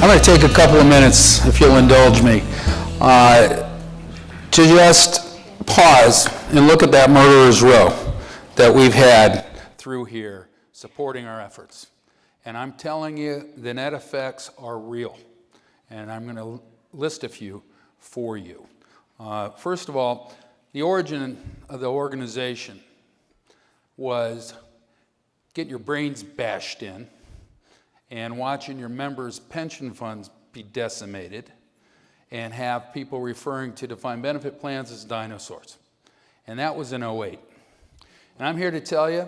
I'm going to take a couple of minutes, if you'll indulge me, to just pause and look at that murderer's row that we've had through here supporting our efforts. And I'm telling you, the net effects are real. And I'm going to list a few for you. First of all, the origin of the organization was getting your brains bashed in and watching your members' pension funds be decimated and have people referring to defined benefit plans as dinosaurs. And that was in '08. And I'm here to tell you,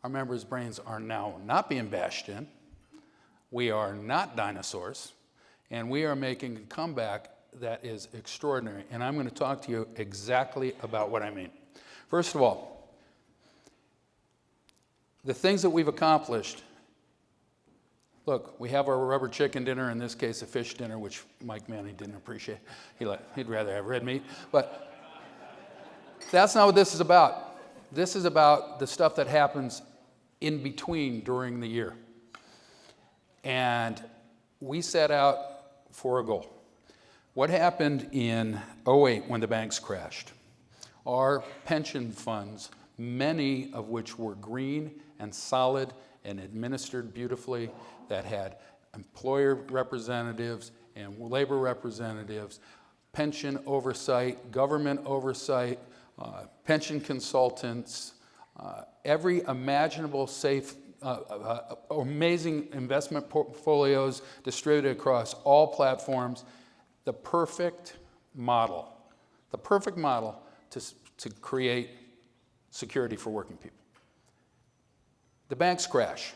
our members' brains are now not being bashed in. We are not dinosaurs, and we are making a comeback that is extraordinary. And I'm going to talk to you exactly about what I mean. First of all, the things that we've accomplished. Look, we have our rubber chicken dinner, in this case a fish dinner, which Mike Manning didn't appreciate. He'd rather have red meat. But that's not what this is about. This is about the stuff that happens in between during the year. And we set out for a goal. What happened in '08 when the banks crashed? Our pension funds, many of which were green and solid and administered beautifully, that had employer representatives and labor representatives, pension oversight, government oversight, pension consultants, every imaginable safe, amazing investment portfolios distributed across all platforms. The perfect model to create security for working people. The banks crash.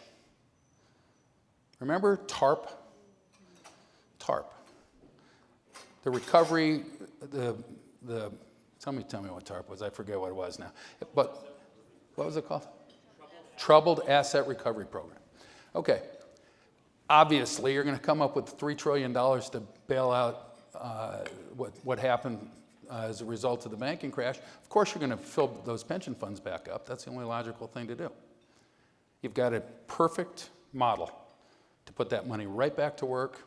Remember TARP? TARP. The recovery, tell me what TARP was. I forget what it was now. But what was it called? Troubled Asset Recovery Program. Okay. Obviously, you're going to come up with $3 trillion to bail out what happened as a result of the banking crash. Of course, you're going to fill those pension funds back up. That's the only logical thing to do. You've got a perfect model to put that money right back to work,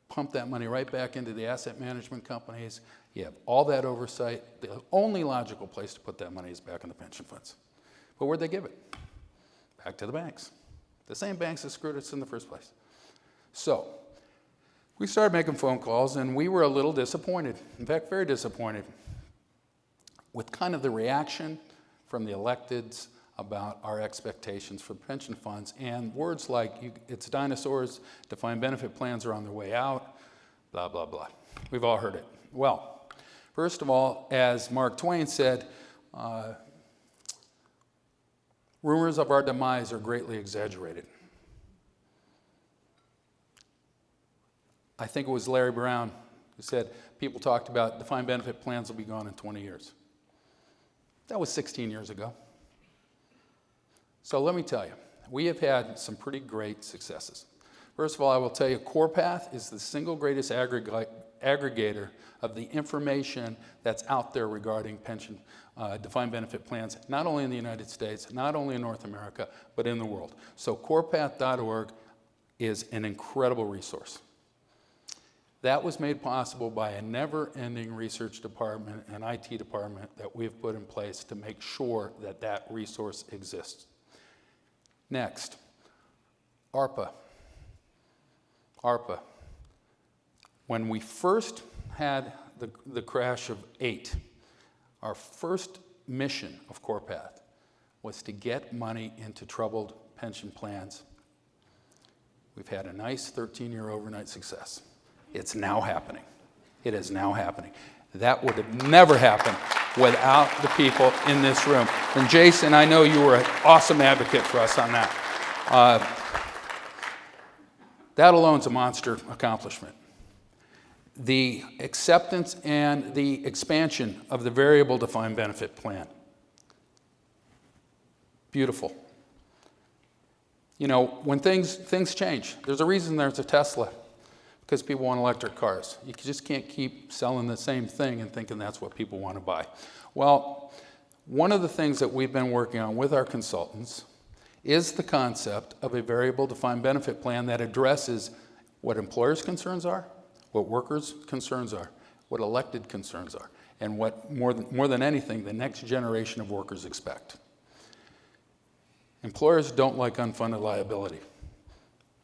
pump that money right back into the asset management companies. You have all that oversight. The only logical place to put that money is back in the pension funds. But where'd they give it? Back to the banks. The same banks that screwed us in the first place. So we started making phone calls, and we were a little disappointed. In fact, very disappointed with kind of the reaction from the electeds about our expectations for pension funds, and words like, it's dinosaurs, defined benefit plans are on their way out, blah, blah, blah. We've all heard it. Well, first of all, as Mark Twain said, rumors of our demise are greatly exaggerated. I think it was Larry Brown who said, people talked about defined benefit plans will be gone in 20 years. That was 16 years ago. So let me tell you, we have had some pretty great successes. First of all, I will tell you, CorePath is the single greatest aggregator of the information that's out there regarding pension defined benefit plans, not only in the United States, not only in North America, but in the world. So corepath.org is an incredible resource. That was made possible by a never-ending research department and IT department that we've put in place to make sure that that resource exists. Next, ARPA. ARPA. When we first had the crash of '08, our first mission of CorePath was to get money into troubled pension plans. We've had a nice 13-year overnight success. It's now happening. It is now happening. That would have never happened without the people in this room. And Jason, I know you were an awesome advocate for us on that. That alone is a monster accomplishment. The acceptance and the expansion of the variable defined benefit plan. Beautiful. You know, when things change, there's a reason there's a Tesla. Because people want electric cars. You just can't keep selling the same thing and thinking that's what people want to buy. Well, one of the things that we've been working on with our consultants is the concept of a variable defined benefit plan that addresses what employers' concerns are, what workers' concerns are, what elected concerns are, and what, more than anything, the next generation of workers expect. Employers don't like unfunded liability.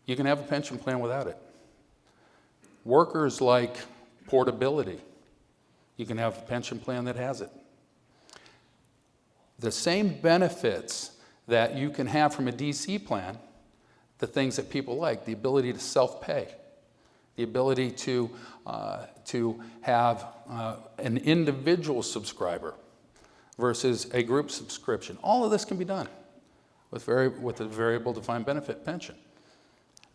You can have a pension plan without it. Workers like portability. You can have a pension plan that has it. The same benefits that you can have from a DC plan, the things that people like, the ability to self-pay, the ability to have an individual subscriber versus a group subscription. All of this can be done with a variable defined benefit pension.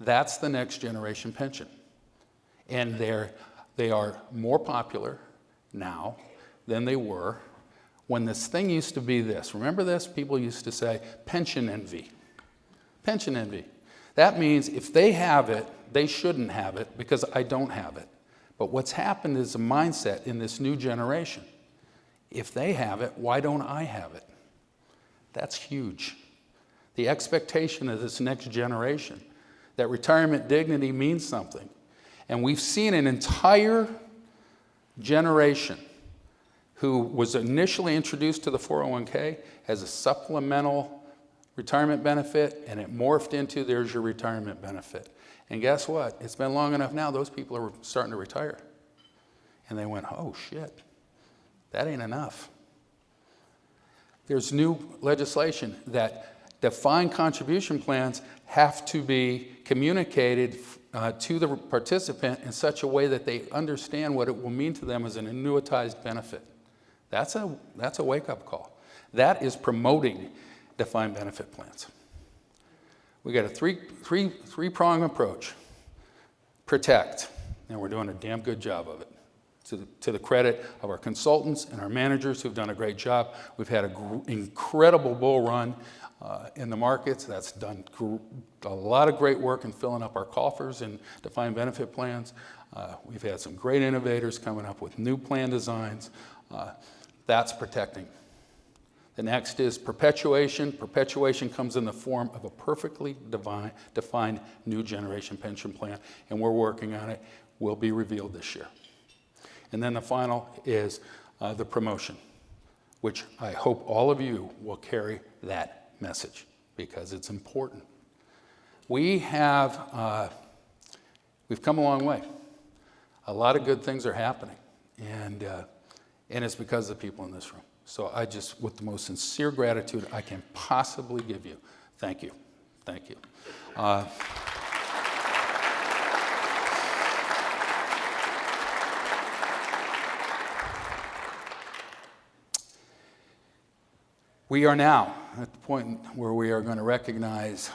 That's the next generation pension. And they are more popular now than they were when this thing used to be this. Remember this? People used to say pension envy. Pension envy. That means if they have it, they shouldn't have it because I don't have it. But what's happened is a mindset in this new generation. If they have it, why don't I have it? That's huge. The expectation of this next generation that retirement dignity means something. And we've seen an entire generation who was initially introduced to the 401k as a supplemental retirement benefit, and it morphed into there's your retirement benefit. And guess what? It's been long enough now, those people are starting to retire. And they went, oh shit, that ain't enough. There's new legislation that defined contribution plans have to be communicated to the participant in such a way that they understand what it will mean to them as an annuitized benefit. That's a wake-up call. That is promoting defined benefit plans. We got a three-prong approach. Protect, and we're doing a damn good job of it. To the credit of our consultants and our managers who've done a great job. We've had an incredible bull run in the markets. That's done a lot of great work in filling up our coffers in defined benefit plans. We've had some great innovators coming up with new plan designs. That's protecting. The next is perpetuation. Perpetuation comes in the form of a perfectly defined new generation pension plan, and we're working on it. Will be revealed this year. And then the final is the promotion, which I hope all of you will carry that message because it's important. We've come a long way. A lot of good things are happening, and it's because of the people in this room. So I just, with the most sincere gratitude I can possibly give you, thank you. Thank you. We are now at the point where we are going to recognize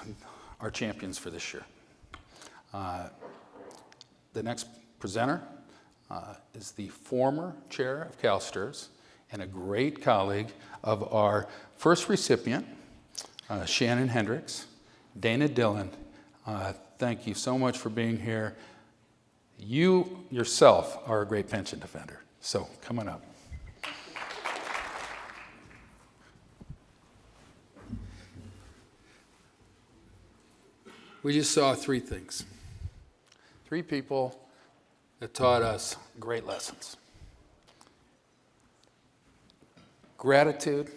our champions for this year. The next presenter is the former chair of CalSTRS and a great colleague of our first recipient, Shannon Hendricks. Dana Dillon, thank you so much for being here. You yourself are a great pension defender, so come on up. We just saw three things. Three people that taught us great lessons. Gratitude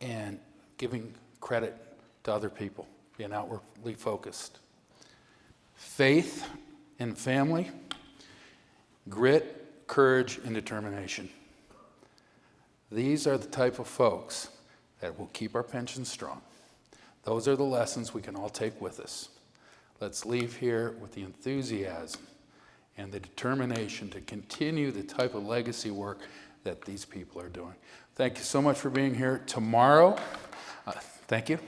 and giving credit to other people, being outwardly focused. Faith and family, grit, courage, and determination. These are the type of folks that will keep our pensions strong. Those are the lessons we can all take with us. Let's leave here with the enthusiasm and the determination to continue the type of legacy work that these people are doing. Thank you so much for being here. Tomorrow, thank you.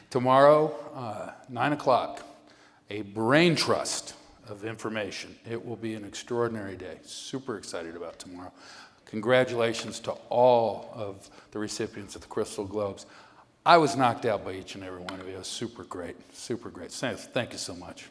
Tomorrow, 9 o'clock, a brain trust of information. It will be an extraordinary day. Super excited about tomorrow. Congratulations to all of the recipients of the Crystal Globes. I was knocked out by each and every one of you. It was super great, super great. Thank you so much.